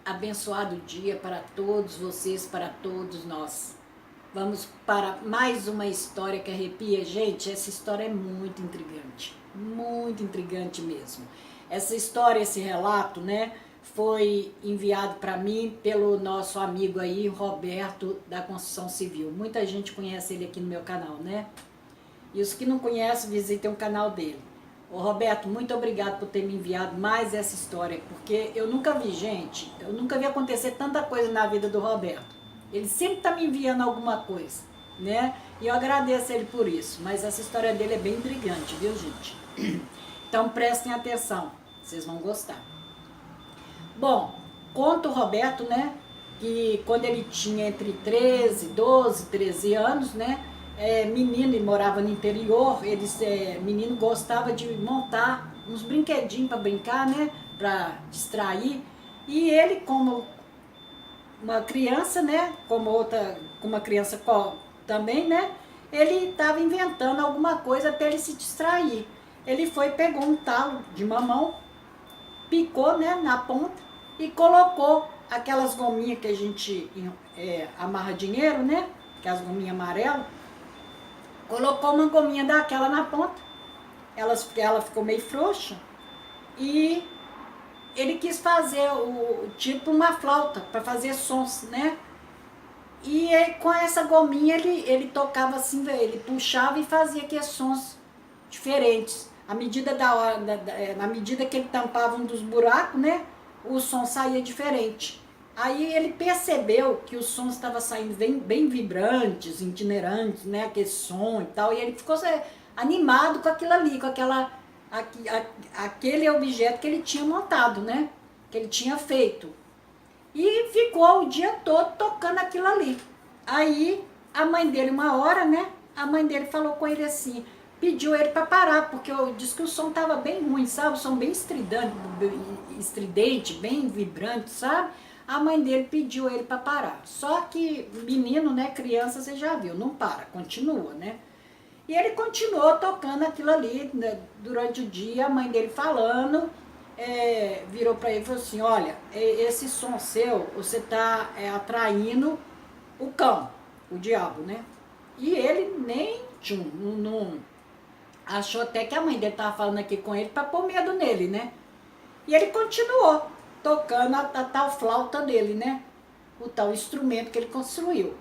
abençoado dia para todos vocês, para todos nós. Vamos para mais uma história que arrepia. Gente, essa história é muito intrigante mesmo. Essa história, esse relato, né, foi enviado para mim pelo nosso amigo aí, Roberto, da Construção Civil. Muita gente conhece ele aqui no meu canal, né? E os que não conhecem, visitem o canal dele. Ô Roberto, muito obrigado por ter me enviado mais essa história, porque eu nunca vi, gente, eu nunca vi acontecer tanta coisa na vida do Roberto. Ele sempre está me enviando alguma coisa, né? E eu agradeço ele por isso, mas essa história dele é bem intrigante, viu, gente? Então prestem atenção, vocês vão gostar. Bom, conta o Roberto, né, que quando ele tinha entre 13, 12, 13 anos, né, menino, e morava no interior, menino gostava de montar uns brinquedinhos para brincar, né, para distrair, e ele, como uma criança, né, como uma criança também, né, ele estava inventando alguma coisa até ele se distrair. Ele foi, pegou um talo de mamão, picou, né, na ponta e colocou aquelas gominhas que a gente amarra dinheiro, né, que é as gominhas amarelas. Colocou uma gominha daquela na ponta, ela ficou meio frouxa e ele quis fazer tipo uma flauta para fazer sons, né? E com essa gominha ele tocava assim, ele puxava e fazia aqueles sons diferentes. À medida na medida que ele tampava um dos buracos, né? O som saía diferente. Aí ele percebeu que os sons estavam saindo bem vibrantes, itinerantes, né? Aquele som e tal. E ele ficou animado com aquilo ali, com aquele objeto que ele tinha montado, né? Que ele tinha feito. E ficou o dia todo tocando aquilo ali. Aí a mãe dele, uma hora, né? A mãe dele falou com ele assim, pediu ele para parar, porque eu disse que o som estava bem ruim, sabe? O som bem estridente, bem vibrante, sabe? A mãe dele pediu ele para parar. Só que menino, né, criança, você já viu, não para, continua, né? E ele continuou tocando aquilo ali, né, durante o dia, a mãe dele falando, virou para ele e falou assim, olha, esse som seu, você está atraindo o cão, o diabo, né? E ele nem não achou, até que a mãe dele estava falando aqui com ele para pôr medo nele, né? E ele continuou tocando a tal flauta dele, né? O tal instrumento que ele construiu.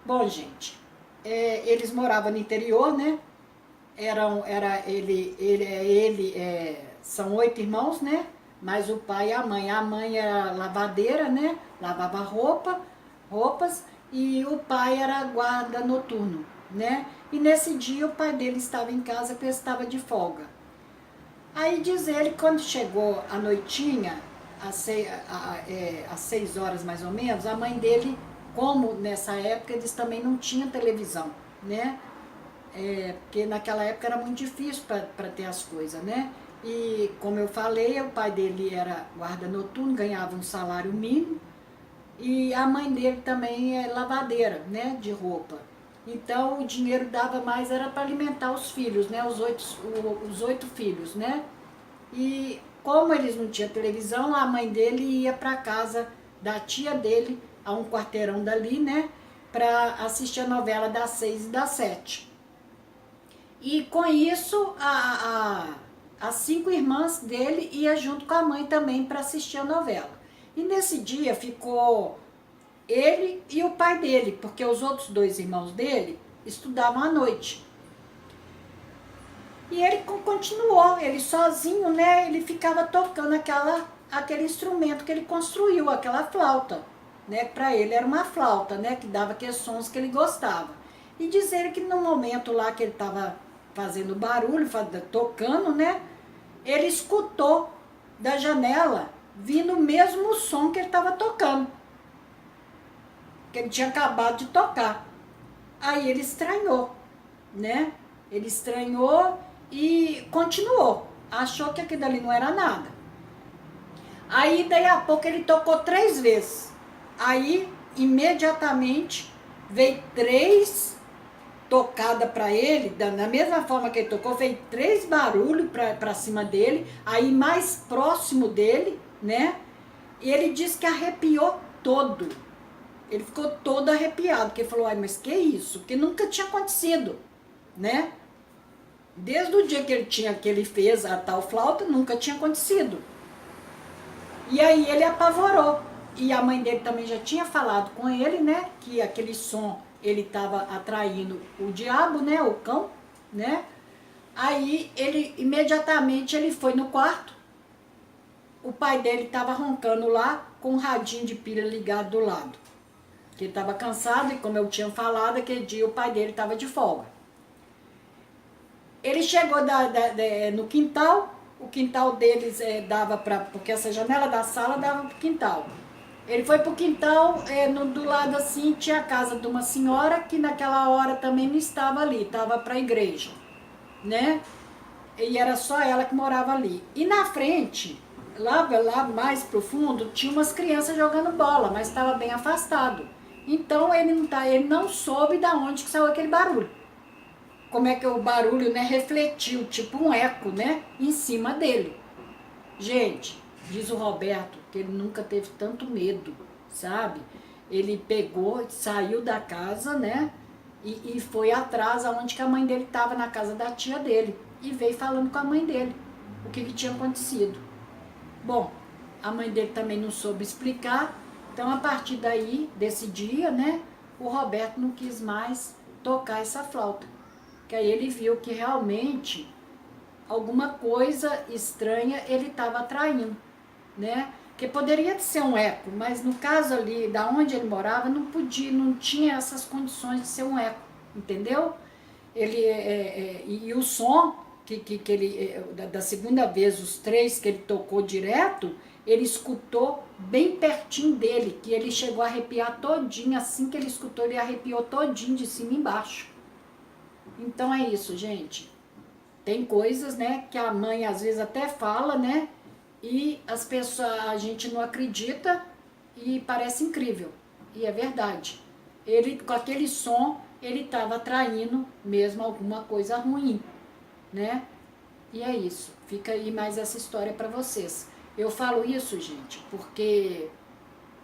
Bom, gente, eles moravam no interior, né? São 8 irmãos, né? Mais o pai e a mãe. A mãe era lavadeira, né? Lavava roupas, e o pai era guarda noturno, né? E nesse dia o pai dele estava em casa porque ele estava de folga. Aí diz ele, quando chegou a noitinha, às 6 horas mais ou menos, a mãe dele, como nessa época eles também não tinham televisão, né? Porque naquela época era muito difícil para ter as coisas, né? E como eu falei, o pai dele era guarda noturno, ganhava um salário mínimo, e a mãe dele também é lavadeira, né, de roupa. Então o dinheiro dava mais, era para alimentar os filhos, né, os 8 filhos, né? E como eles não tinham televisão, a mãe dele ia para casa da tia dele, a um quarteirão dali, né, para assistir a novela das 6 e das 7. E com isso, as 5 irmãs dele iam junto com a mãe também para assistir a novela. E nesse dia ficou ele e o pai dele, porque os outros 2 irmãos dele estudavam à noite. E ele continuou, ele sozinho, né, ele ficava tocando aquele instrumento que ele construiu, aquela flauta, né, para ele era uma flauta, né, que dava aqueles sons que ele gostava. E dizer que no momento lá que ele estava fazendo barulho, tocando, né, ele escutou da janela vindo o mesmo som que ele estava tocando, que ele tinha acabado de tocar. Aí ele estranhou, né, ele estranhou e continuou, achou que aquilo ali não era nada. Aí daí a pouco ele tocou 3 vezes, aí imediatamente veio 3 tocadas para ele, da mesma forma que ele tocou, veio 3 barulhos para cima dele, aí mais próximo dele, né? E ele disse que arrepiou todo. Ele ficou todo arrepiado, porque ele falou, ai, mas que isso? Que nunca tinha acontecido, né? Desde o dia que ele fez a tal flauta, nunca tinha acontecido. E aí ele apavorou. E a mãe dele também já tinha falado com ele, né? Que aquele som, ele estava atraindo o diabo, né? O cão, né? Aí ele, imediatamente, ele foi no quarto. O pai dele estava roncando lá, com um radinho de pilha ligado do lado. Que ele estava cansado e, como eu tinha falado, aquele dia o pai dele estava de folga. Ele chegou no quintal, o quintal deles dava para... Porque essa janela da sala dava para o quintal. Ele foi para o quintal, do lado assim, tinha a casa de uma senhora que naquela hora também não estava ali, estava para a igreja, né? E era só ela que morava ali. E na frente, lá mais profundo, tinha umas crianças jogando bola, mas estava bem afastado. Então ele não soube de onde que saiu aquele barulho. Como é que o barulho, né, refletiu, tipo um eco, né, em cima dele. Gente, diz o Roberto que ele nunca teve tanto medo, sabe? Ele pegou, saiu da casa, né, e foi atrás aonde que a mãe dele estava, na casa da tia dele, e veio falando com a mãe dele o que tinha acontecido. Bom, a mãe dele também não soube explicar, então a partir daí, desse dia, né, o Roberto não quis mais tocar essa flauta. Que aí ele viu que realmente alguma coisa estranha ele estava atraindo, né? Que poderia ser um eco, mas no caso ali, da onde ele morava, não podia, não tinha essas condições de ser um eco, entendeu? Ele, e o som que ele, da segunda vez, os três que ele tocou direto, ele escutou bem pertinho dele, que ele chegou a arrepiar todinho, assim que ele escutou, ele arrepiou todinho de cima e embaixo. Então é isso, gente. Tem coisas, né, que a mãe às vezes até fala, né, e as pessoas, a gente não acredita e parece incrível. E é verdade. Ele, com aquele som, ele estava atraindo mesmo alguma coisa ruim, né? E é isso. Fica aí mais essa história para vocês. Eu falo isso, gente, porque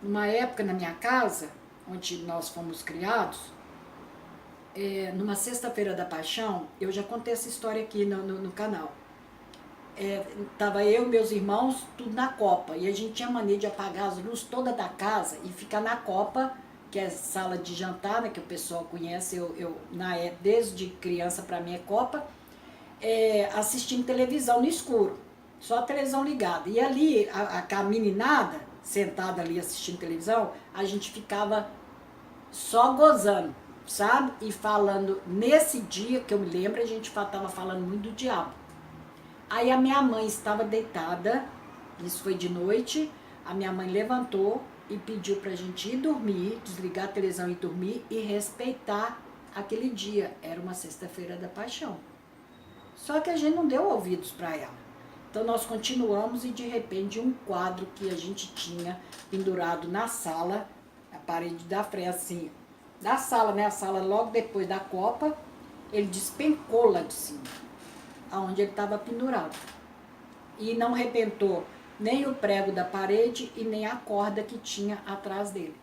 numa época na minha casa, onde nós fomos criados, numa sexta-feira da paixão, eu já contei essa história aqui no canal. Tava eu e meus irmãos tudo na copa, e a gente tinha mania de apagar as luzes toda da casa e ficar na copa, que é sala de jantar, né, que o pessoal conhece, desde criança para mim é copa, assistindo televisão no escuro, só a televisão ligada. E ali, a meninada, sentada ali assistindo televisão, a gente ficava só gozando, sabe? E falando, nesse dia que eu me lembro, a gente estava falando muito do diabo. Aí a minha mãe estava deitada, isso foi de noite, a minha mãe levantou e pediu pra gente ir dormir, desligar a televisão e dormir e respeitar aquele dia. Era uma sexta-feira da paixão. Só que a gente não deu ouvidos para ela. Então nós continuamos e de repente um quadro que a gente tinha pendurado na sala, a parede da frente, assim, da sala, né? A sala logo depois da copa, ele despencou lá de cima, aonde ele estava pendurado. E não arrebentou nem o prego da parede e nem a corda que tinha atrás dele.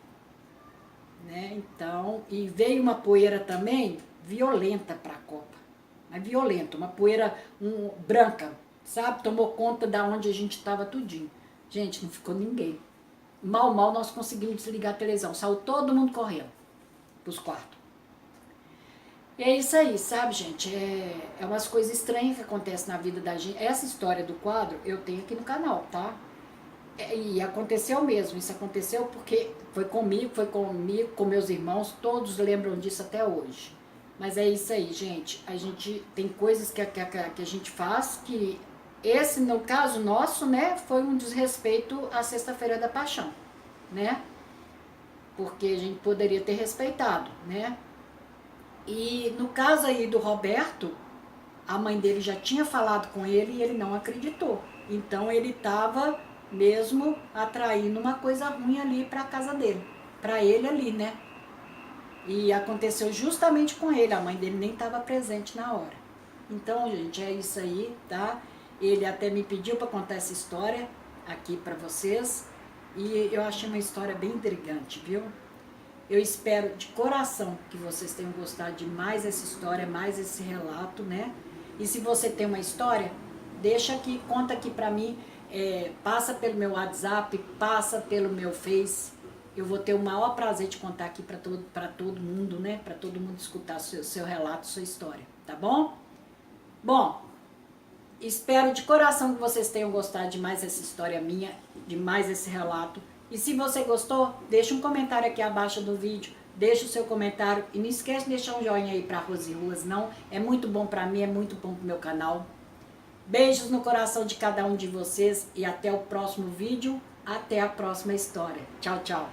Né? Então, e veio uma poeira também violenta para a copa. Mas violenta, uma poeira branca, sabe? Tomou conta da onde a gente estava tudinho. Gente, não ficou ninguém. Mal nós conseguimos desligar a televisão. Saiu todo mundo correndo pros quartos. E é isso aí, sabe, gente? É umas coisas estranhas que acontecem na vida da gente. Essa história do quadro eu tenho aqui no canal, tá? E aconteceu mesmo. Isso aconteceu porque foi comigo, com meus irmãos. Todos lembram disso até hoje. Mas é isso aí, gente. A gente tem coisas que a gente faz que... Esse, no caso nosso, né, foi um desrespeito à Sexta-feira da Paixão, né? Porque a gente poderia ter respeitado, né? E no caso aí do Roberto, a mãe dele já tinha falado com ele e ele não acreditou. Então ele estava mesmo atraindo uma coisa ruim ali para a casa dele, para ele ali, né? E aconteceu justamente com ele, a mãe dele nem estava presente na hora. Então, gente, é isso aí, tá? Ele até me pediu para contar essa história aqui para vocês. E eu achei uma história bem intrigante, viu? Eu espero de coração que vocês tenham gostado de mais essa história, mais esse relato, né? E se você tem uma história, deixa aqui, conta aqui pra mim, passa pelo meu WhatsApp, passa pelo meu Face. Eu vou ter o maior prazer de contar aqui pra todo mundo, né? Pra todo mundo escutar seu relato, sua história, tá bom? Bom, espero de coração que vocês tenham gostado de mais essa história minha, de mais esse relato. E se você gostou, deixa um comentário aqui abaixo do vídeo, deixa o seu comentário e não esquece de deixar um joinha aí pra Rose Ruas, não? É muito bom pra mim, é muito bom pro meu canal. Beijos no coração de cada um de vocês e até o próximo vídeo, até a próxima história. Tchau, tchau.